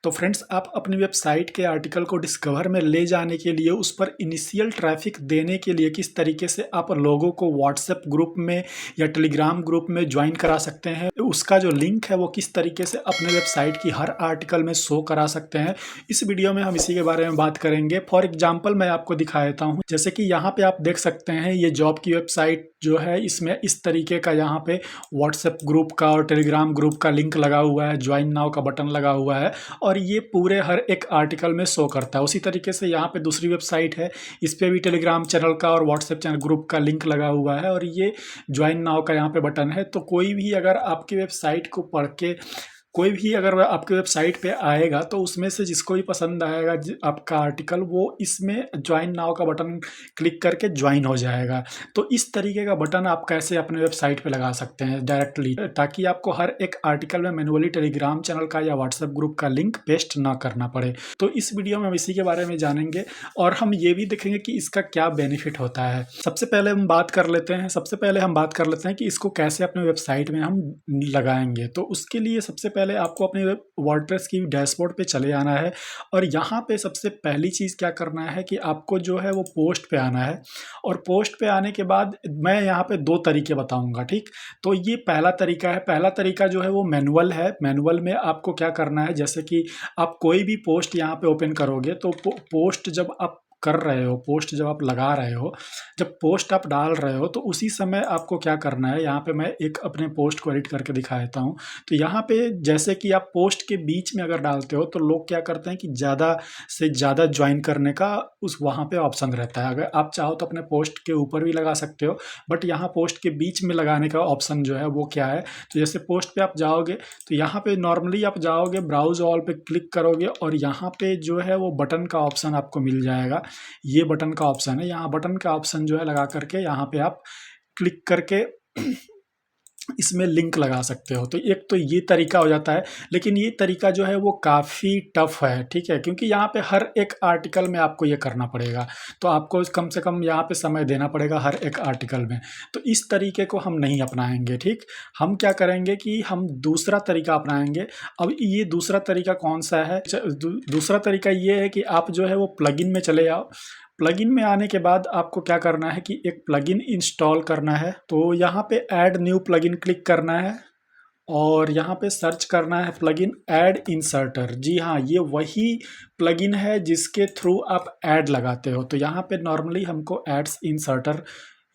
तो फ्रेंड्स, आप अपनी वेबसाइट के आर्टिकल को डिस्कवर में ले जाने के लिए, उस पर इनिशियल ट्रैफिक देने के लिए किस तरीके से आप लोगों को व्हाट्सएप ग्रुप में या टेलीग्राम ग्रुप में ज्वाइन करा सकते हैं, उसका जो लिंक है वो किस तरीके से अपने वेबसाइट की हर आर्टिकल में शो करा सकते हैं, इस वीडियो में हम इसी के बारे में बात करेंगे। फॉर एग्जाम्पल मैं आपको दिखा देता हूँ। जैसे कि यहाँ पे आप देख सकते हैं, ये जॉब की वेबसाइट जो है, इसमें इस तरीके का यहाँ पे व्हाट्सएप ग्रुप का और टेलीग्राम ग्रुप का लिंक लगा हुआ है, ज्वाइन नाउ का बटन लगा हुआ है और ये पूरे हर एक आर्टिकल में शो करता है। उसी तरीके से यहाँ पे दूसरी वेबसाइट है, इस पे भी टेलीग्राम चैनल का और व्हाट्सएप चैनल ग्रुप का लिंक लगा हुआ है और ये ज्वाइन नाउ का यहाँ पे बटन है। तो कोई भी अगर आपकी वेबसाइट को पढ़ के कोई भी अगर आपके वेबसाइट पे आएगा तो उसमें से जिसको भी पसंद आएगा आपका आर्टिकल, वो इसमें ज्वाइन नाउ का बटन क्लिक करके ज्वाइन हो जाएगा। तो इस तरीके का बटन आप कैसे अपने वेबसाइट पे लगा सकते हैं डायरेक्टली, ताकि आपको हर एक आर्टिकल में मैनुअली टेलीग्राम चैनल का या व्हाट्सएप ग्रुप का लिंक पेस्ट ना करना पड़े। तो इस वीडियो में हम इसी के बारे में जानेंगे और हम ये भी देखेंगे कि इसका क्या बेनिफिट होता है। सबसे पहले हम बात कर लेते हैं कि इसको कैसे अपने वेबसाइट में हम लगाएंगे। तो उसके लिए सबसे पहले आपको अपने वर्डप्रेस की डैशबोर्ड पे चले आना है और यहाँ पे सबसे पहली चीज़ क्या करना है कि आपको जो है वो पोस्ट पे आना है। और पोस्ट पे आने के बाद मैं यहाँ पे दो तरीके बताऊंगा, ठीक। तो ये पहला तरीका है। पहला तरीका जो है वो मैनुअल है। मैनुअल में आपको क्या करना है, जैसे कि आप कोई भी पोस्ट यहाँ पे ओपन करोगे तो पोस्ट जब आप कर रहे हो, पोस्ट जब आप लगा रहे हो, जब पोस्ट आप डाल रहे हो, तो उसी समय आपको क्या करना है, यहाँ पे मैं एक अपने पोस्ट को एडिट करके दिखा देता हूँ। तो यहाँ पे जैसे कि आप पोस्ट के बीच में अगर डालते हो तो लोग क्या करते हैं कि ज़्यादा से ज़्यादा ज्वाइन करने का उस वहाँ पे ऑप्शन रहता है। अगर आप चाहो तो अपने पोस्ट के ऊपर भी लगा सकते हो, बट यहाँ पोस्ट के बीच में लगाने का ऑप्शन जो है वो क्या है, तो जैसे पोस्ट पे आप जाओगे तो यहाँ पे नॉर्मली आप जाओगे, ब्राउज ऑल पे क्लिक करोगे और यहाँ पे जो है वो बटन का ऑप्शन आपको मिल जाएगा। ये बटन का ऑप्शन है, यहाँ बटन का ऑप्शन जो है लगा करके यहाँ पे आप क्लिक करके इसमें लिंक लगा सकते हो। तो एक तो ये तरीका हो जाता है, लेकिन ये तरीका जो है वो काफ़ी टफ है, ठीक है, क्योंकि यहाँ पे हर एक आर्टिकल में आपको ये करना पड़ेगा। तो आपको कम से कम यहाँ पे समय देना पड़ेगा हर एक आर्टिकल में। तो इस तरीके को हम नहीं अपनाएंगे, ठीक। हम क्या करेंगे कि हम दूसरा तरीका अपनाएंगे। अब ये दूसरा तरीका कौन सा है? दूसरा तरीका ये है कि आप जो है वो प्लगइन में चले जाओ। प्लगइन में आने के बाद आपको क्या करना है कि एक प्लगइन इंस्टॉल करना है। तो यहाँ पे ऐड न्यू प्लगइन क्लिक करना है और यहाँ पे सर्च करना है प्लगइन ऐड इंसर्टर। जी हाँ, ये वही प्लगइन है जिसके थ्रू आप ऐड लगाते हो। तो यहाँ पे नॉर्मली हमको एड्स इंसर्टर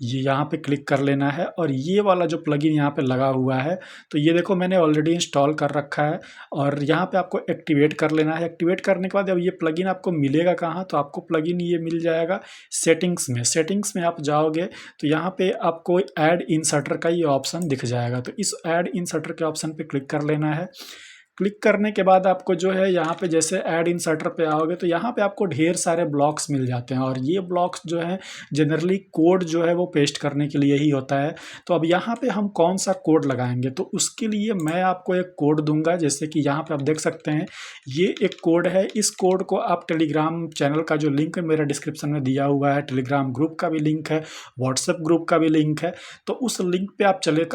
ये यहाँ पे क्लिक कर लेना है और ये वाला जो प्लगइन यहाँ पे लगा हुआ है, तो ये देखो मैंने ऑलरेडी इंस्टॉल कर रखा है और यहाँ पे आपको एक्टिवेट कर लेना है। एक्टिवेट करने के बाद अब ये प्लगइन आपको मिलेगा कहाँ, तो आपको प्लगइन ये मिल जाएगा सेटिंग्स में। सेटिंग्स में आप जाओगे तो यहाँ पे आपको ऐड इंसर्टर का ये ऑप्शन दिख जाएगा। तो इस ऐड इंसर्टर के ऑप्शन पे क्लिक कर लेना है। क्लिक करने के बाद आपको जो है यहाँ पे जैसे ऐड इंसर्टर पे आओगे तो यहाँ पे आपको ढेर सारे ब्लॉक्स मिल जाते हैं और ये ब्लॉक्स जो है जनरली कोड जो है वो पेस्ट करने के लिए ही होता है। तो अब यहाँ पे हम कौन सा कोड लगाएंगे, तो उसके लिए मैं आपको एक कोड दूंगा। जैसे कि यहाँ पे आप देख सकते हैं ये एक कोड है। इस कोड को आप टेलीग्राम चैनल का जो लिंक मेरा डिस्क्रिप्शन में दिया हुआ है, टेलीग्राम ग्रुप का भी लिंक है, व्हाट्सएप ग्रुप का भी लिंक है, तो उस लिंक पे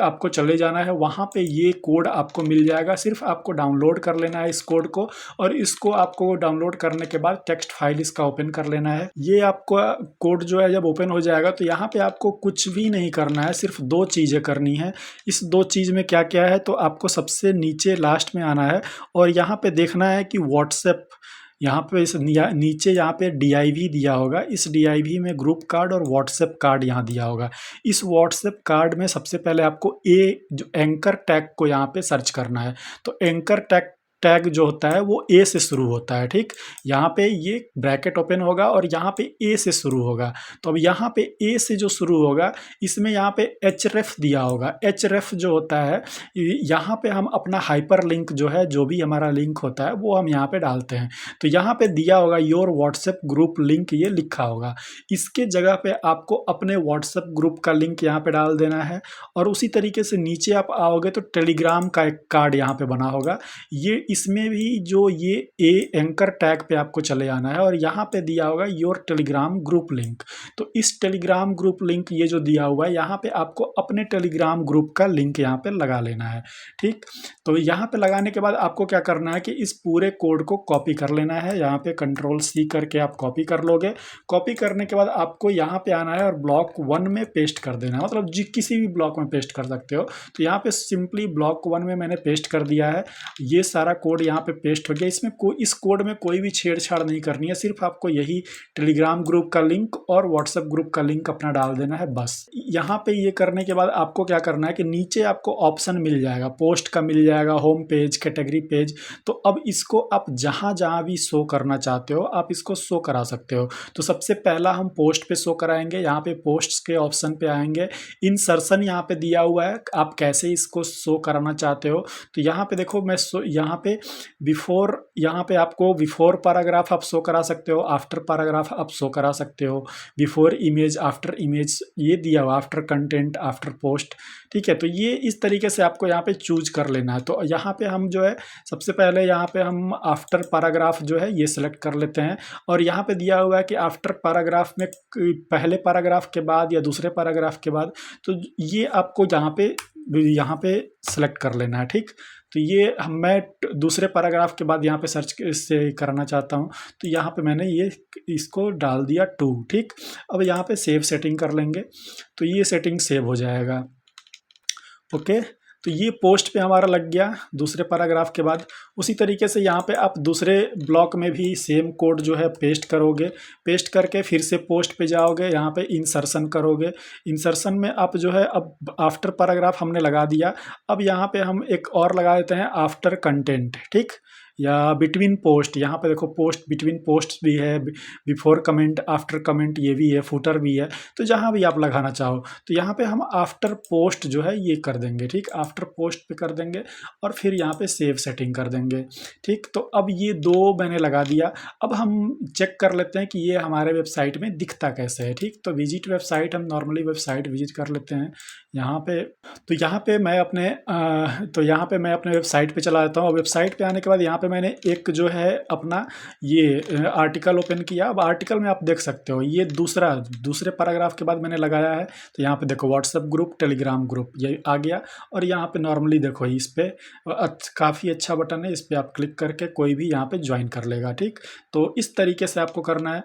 आपको चले जाना है। वहाँ पे ये कोड आपको मिल जाएगा। सिर्फ आपको डाउनलोड कर लेना है इस कोड को और इसको आपको डाउनलोड करने के बाद टेक्स्ट फाइल इसका ओपन कर लेना है। ये आपको कोड जो है जब ओपन हो जाएगा तो यहाँ पे आपको कुछ भी नहीं करना है, सिर्फ दो चीज़ें करनी है। इस दो चीज़ में क्या क्या है, तो आपको सबसे नीचे लास्ट में आना है और यहाँ पे देखना है कि व्हाट्सएप, यहाँ पे इस नीचे यहाँ पे DIV दिया होगा। इस DIV में ग्रुप कार्ड और व्हाट्सएप कार्ड यहाँ दिया होगा। इस व्हाट्सएप कार्ड में सबसे पहले आपको जो एंकर टैग को यहाँ पे सर्च करना है। तो एंकर टैग जो होता है वो ए से शुरू होता है, ठीक। यहाँ पे ये ब्रैकेट ओपन होगा और यहाँ पे ए से शुरू होगा। तो अब यहाँ पे ए से जो शुरू होगा इसमें यहाँ पे href दिया होगा। href जो होता है, यहाँ पे हम अपना हाइपर लिंक जो है, जो भी हमारा लिंक होता है वो हम यहाँ पे डालते हैं। तो यहाँ पे दिया होगा योर व्हाट्सएप ग्रुप लिंक, ये लिखा होगा। इसके जगह पे आपको अपने व्हाट्सएप ग्रुप का लिंक यहाँ पे डाल देना है और उसी तरीके से नीचे आप आओगे तो टेलीग्राम का एक कार्ड यहाँ पे बना होगा। ये इसमें भी जो ये एंकर टैग पे आपको चले आना है और यहाँ पे दिया होगा योर टेलीग्राम ग्रुप लिंक। तो इस टेलीग्राम ग्रुप लिंक ये जो दिया हुआ है यहाँ पे आपको अपने टेलीग्राम ग्रुप का लिंक यहाँ पे लगा लेना है। ठीक, तो यहाँ पे लगाने के बाद आपको क्या करना है कि इस पूरे कोड को कॉपी कर लेना है। यहाँ पे Ctrl+C करके आप कॉपी कर लोगे। कॉपी करने के बाद आपको यहाँ पे आना है और ब्लॉक 1 में पेस्ट कर देना है, मतलब किसी भी ब्लॉक में पेस्ट कर सकते हो। तो यहाँ पे सिंपली ब्लॉक 1 में मैंने पेस्ट कर दिया है। ये सारा कोड यहाँ पे पेस्ट हो गया। इसमें इस कोड में कोई भी छेड़छाड़ नहीं करनी है, सिर्फ आपको यही टेलीग्राम ग्रुप का लिंक और व्हाट्सएप ग्रुप का लिंक अपना डाल देना है बस। यहाँ पे ये करने के बाद आपको क्या करना है कि नीचे आपको ऑप्शन मिल जाएगा, पोस्ट का मिल जाएगा, होम पेज, कैटेगरी पेज। तो अब इसको आप जहाँ जहाँ भी शो करना चाहते हो आप इसको शो करा सकते हो। तो सबसे पहला हम पोस्ट पे शो कराएंगे। यहाँ पे पोस्ट्स के ऑप्शन पे आएंगे, इंसर्शन यहाँ पे दिया हुआ है, आप कैसे इसको शो कराना चाहते हो। तो यहाँ पे देखो मैं यहाँ पे बिफोर, यहाँ पे आपको बिफोर पैराग्राफ आप शो करा सकते हो, आफ्टर पैराग्राफ आप शो करा सकते हो, बिफोर इमेज, आफ्टर इमेज ये दिया हुआ, आफ्टर कंटेंट, आफ्टर पोस्ट। ठीक है, तो ये इस तरीके से आपको यहाँ पे चूज कर लेना है। तो यहाँ पे हम जो है सबसे पहले यहाँ पे हम आफ्टर पैराग्राफ जो है ये सिलेक्ट कर लेते हैं और यहाँ पे दिया हुआ है कि आफ्टर पैराग्राफ में पहले पैराग्राफ के बाद या दूसरे पैराग्राफ के बाद, तो ये आपको यहाँ पे सिलेक्ट कर लेना है। ठीक, तो ये मैं दूसरे पैराग्राफ के बाद यहाँ पे सर्च से करना चाहता हूँ, तो यहाँ पे मैंने ये इसको डाल दिया 2। ठीक, अब यहाँ पे सेव सेटिंग कर लेंगे तो ये सेटिंग सेव हो जाएगा। ओके, तो ये पोस्ट पे हमारा लग गया दूसरे पैराग्राफ के बाद। उसी तरीके से यहाँ पे आप दूसरे ब्लॉक में भी सेम कोड जो है पेस्ट करोगे। पेस्ट करके फिर से पोस्ट पे जाओगे, यहाँ पे इंसर्शन करोगे। इंसर्शन में आप जो है अब आफ्टर पैराग्राफ हमने लगा दिया, अब यहाँ पे हम एक और लगा देते हैं आफ्टर कंटेंट। ठीक, या बिटवीन पोस्ट, यहाँ पे देखो पोस्ट बिटवीन पोस्ट भी है, बिफोर कमेंट, आफ्टर कमेंट ये भी है, फुटर भी है। तो जहाँ भी आप लगाना चाहो, तो यहाँ पे हम आफ्टर पोस्ट जो है ये कर देंगे। ठीक, आफ्टर पोस्ट पे कर देंगे और फिर यहाँ पे सेव सेटिंग कर देंगे। ठीक, तो अब ये 2 मैंने लगा दिया। अब हम चेक कर लेते हैं कि ये हमारे वेबसाइट में दिखता कैसे है। ठीक, तो विजिट वेबसाइट, हम नॉर्मली वेबसाइट विजिट कर लेते हैं यहाँ पे। तो यहाँ पे मैं अपने वेबसाइट पे चला जाता हूँ। वेबसाइट पे आने के बाद यहाँ पे मैंने एक जो है अपना ये आर्टिकल ओपन किया। अब आर्टिकल में आप देख सकते हो ये दूसरे पैराग्राफ के बाद मैंने लगाया है। तो यहाँ पे देखो व्हाट्सएप ग्रुप, टेलीग्राम ग्रुप ये आ गया और यहाँ पे नॉर्मली देखो इस पे काफ़ी अच्छा बटन है, इस पे आप क्लिक करके कोई भी यहाँ पे ज्वाइन कर लेगा। ठीक, तो इस तरीके से आपको करना है।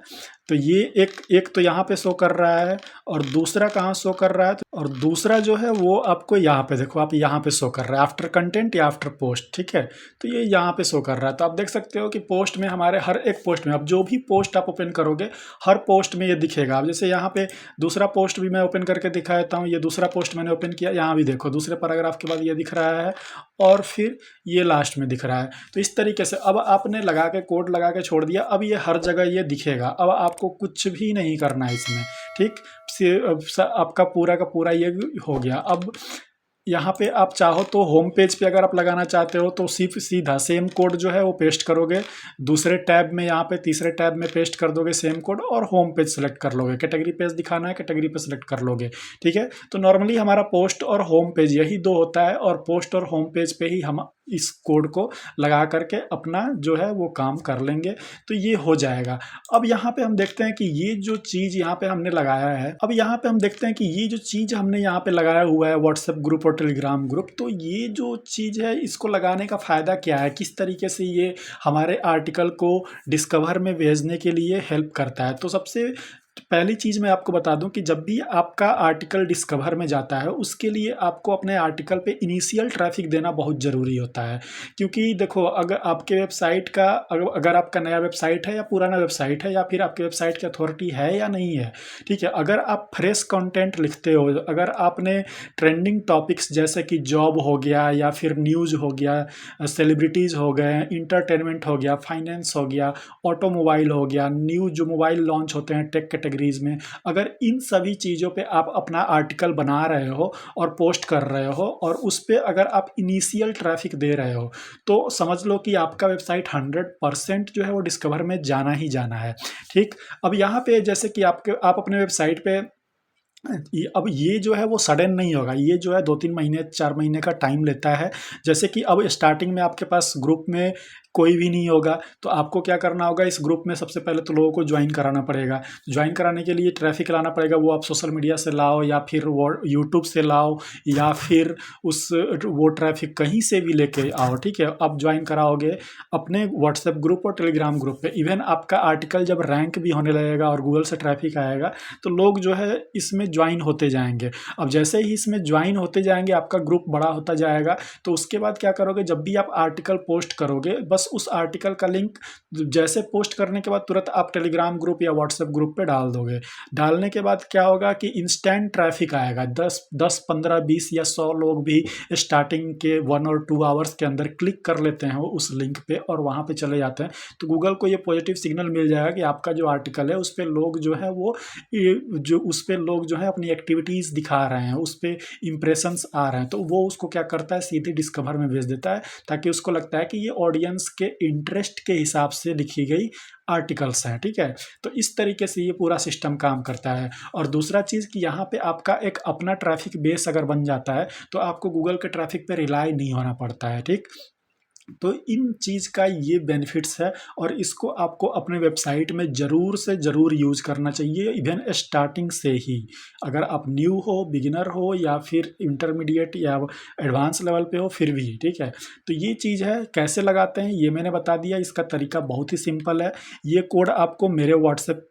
तो ये एक तो यहाँ पे शो कर रहा है और दूसरा कहाँ शो कर रहा है, और दूसरा जो है वो आपको यहाँ पे देखो, आप यहाँ पे शो कर रहा है आफ्टर कंटेंट या आफ्टर पोस्ट। ठीक है, तो ये यहाँ पे शो कर रहा है। तो आप देख सकते हो कि पोस्ट में हमारे हर एक पोस्ट में, अब जो भी पोस्ट आप ओपन करोगे हर पोस्ट में ये दिखेगा। अब जैसे यहाँ पे दूसरा पोस्ट भी मैं ओपन करके दिखा देता हूँ। ये दूसरा पोस्ट मैंने ओपन किया, यहाँ भी देखो दूसरे पैराग्राफ के बाद ये दिख रहा है और फिर ये लास्ट में दिख रहा है। तो इस तरीके से अब आपने लगा के कोड लगा के छोड़ दिया, अब ये हर जगह ये दिखेगा। अब आपको कुछ भी नहीं करना है इसमें। ठीक, आपका पूरा का पूरा ये हो गया। अब यहाँ पे आप चाहो तो होम पेज पे अगर आप लगाना चाहते हो तो सिर्फ सीधा सेम कोड जो है वो पेस्ट करोगे, दूसरे टैब में यहाँ पे तीसरे टैब में पेस्ट कर दोगे सेम कोड और होम पेज सेलेक्ट कर लोगे। कैटेगरी पेज दिखाना है, कैटेगरी पे सेलेक्ट कर लोगे। ठीक है, तो नॉर्मली हमारा पोस्ट और होम पेज यही 2 होता है और पोस्ट और होम पेज पे ही हम इस कोड को लगा करके अपना जो है वो काम कर लेंगे। तो ये हो जाएगा। अब यहाँ पे हम देखते हैं कि ये जो चीज़ यहाँ पे हमने लगाया है, अब यहाँ पे हम देखते हैं कि ये जो चीज़ हमने यहाँ पे लगाया हुआ है व्हाट्सएप ग्रुप और टेलीग्राम ग्रुप, तो ये जो चीज़ है इसको लगाने का फ़ायदा क्या है, किस तरीके से ये हमारे आर्टिकल को डिस्कवर में भेजने के लिए हेल्प करता है। तो सबसे पहली चीज़ मैं आपको बता दूं कि जब भी आपका आर्टिकल डिस्कवर में जाता है उसके लिए आपको अपने आर्टिकल पे इनिशियल ट्रैफिक देना बहुत ज़रूरी होता है। क्योंकि देखो अगर आपके वेबसाइट का अगर आपका नया वेबसाइट है या पुराना वेबसाइट है या फिर आपके वेबसाइट की अथॉरिटी है या नहीं है, ठीक है, अगर आप फ्रेश कंटेंट लिखते हो, अगर आपने ट्रेंडिंग टॉपिक्स जैसे कि जॉब हो गया या फिर न्यूज़ हो गया, सेलिब्रिटीज़ हो गए, इंटरटेनमेंट हो गया, फाइनेंस हो गया, ऑटोमोबाइल हो गया, न्यू जो मोबाइल लॉन्च होते हैं टेक कैटेगरीज में, अगर इन सभी चीज़ों पे आप अपना आर्टिकल बना रहे हो और पोस्ट कर रहे हो और उस पर अगर आप इनिशियल ट्रैफिक दे रहे हो तो समझ लो कि आपका वेबसाइट 100% जो है वो डिस्कवर में जाना ही जाना है। ठीक, अब यहाँ पे जैसे कि आप अपने वेबसाइट पे अब ये जो है वो सडन नहीं होगा, ये जो है 2-3 महीने 4 महीने का टाइम लेता है। जैसे कि अब स्टार्टिंग में आपके पास ग्रुप में कोई भी नहीं होगा, तो आपको क्या करना होगा, इस ग्रुप में सबसे पहले तो लोगों को ज्वाइन कराना पड़ेगा। ज्वाइन कराने के लिए ट्रैफ़िक लाना पड़ेगा, वो आप सोशल मीडिया से लाओ या फिर वो यूट्यूब से लाओ या फिर उस वो ट्रैफ़िक कहीं से भी लेके आओ, ठीक है? अब ज्वाइन कराओगे अपने व्हाट्सएप ग्रुप और टेलीग्राम ग्रुप पे। इवन आपका आर्टिकल जब रैंक भी होने लगेगा और गूगल से ट्रैफ़िक आएगा, तो लोग जो है इसमें ज्वाइन होते जाएँगे। अब जैसे ही इसमें ज्वाइन होते जाएँगे, आपका ग्रुप बड़ा होता जाएगा, तो उसके बाद क्या करोगे, जब भी आप आर्टिकल पोस्ट करोगे, बस उस आर्टिकल का लिंक जैसे पोस्ट करने के बाद तुरंत आप टेलीग्राम ग्रुप या व्हाट्सएप ग्रुप पे डाल दोगे। डालने के बाद क्या होगा कि इंस्टेंट ट्रैफ़िक आएगा। 10, 15, 20 या 100 लोग भी स्टार्टिंग के 1 और 2 आवर्स के अंदर क्लिक कर लेते हैं वो उस लिंक पे और वहाँ पे चले जाते हैं। तो गूगल को ये पॉजिटिव सिग्नल मिल जाएगा कि आपका जो आर्टिकल है, उस पे लोग जो है वो उस पे लोग जो है अपनी एक्टिविटीज़ दिखा रहे हैं, उस पे इंप्रेशंस आ रहे हैं, तो वो उसको क्या करता है, सीधे डिस्कवर में भेज देता है, ताकि उसको लगता है कि ये ऑडियंस के इंटरेस्ट के हिसाब से लिखी गई आर्टिकल्स हैं, ठीक है? तो इस तरीके से ये पूरा सिस्टम काम करता है। और दूसरा चीज़ कि यहाँ पे आपका एक अपना ट्रैफ़िक बेस अगर बन जाता है, तो आपको गूगल के ट्रैफ़िक पे रिलाय नहीं होना पड़ता है, ठीक? तो इन चीज़ का ये बेनिफिट्स है और इसको आपको अपने वेबसाइट में ज़रूर से ज़रूर यूज़ करना चाहिए, इवन स्टार्टिंग से ही। अगर आप न्यू हो, बिगिनर हो या फिर इंटरमीडिएट या एडवांस लेवल पे हो, फिर भी, ठीक है? तो ये चीज़ है, कैसे लगाते हैं ये मैंने बता दिया, इसका तरीका बहुत ही सिंपल है। ये कोड आपको मेरे व्हाट्सएप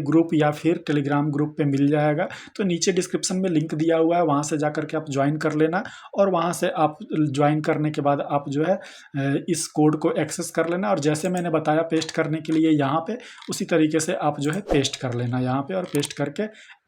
ग्रुप या फिर टेलीग्राम ग्रुप पे मिल जाएगा, तो नीचे डिस्क्रिप्शन में लिंक दिया हुआ है, वहाँ से जाकर के आप ज्वाइन कर लेना और वहाँ से आप ज्वाइन करने के बाद आप जो है इस कोड को एक्सेस कर लेना और जैसे मैंने बताया पेस्ट करने के लिए यहाँ पे, उसी तरीके से आप जो है पेस्ट कर लेना यहाँ पे और पेस्ट करके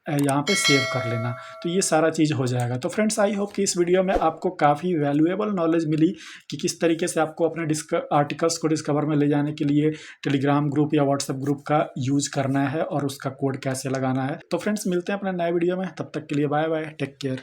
यहाँ पे सेव कर लेना। तो ये सारा चीज़ हो जाएगा। तो फ्रेंड्स, आई होप कि इस वीडियो में आपको काफ़ी वैल्यूएबल नॉलेज मिली कि किस तरीके से आपको अपने आर्टिकल्स को डिस्कवर में ले जाने के लिए टेलीग्राम ग्रुप या व्हाट्सएप ग्रुप का यूज़ करना है और उसका कोड कैसे लगाना है। तो फ्रेंड्स, मिलते हैं अपने नए वीडियो में, तब तक के लिए बाय बाय, टेक केयर।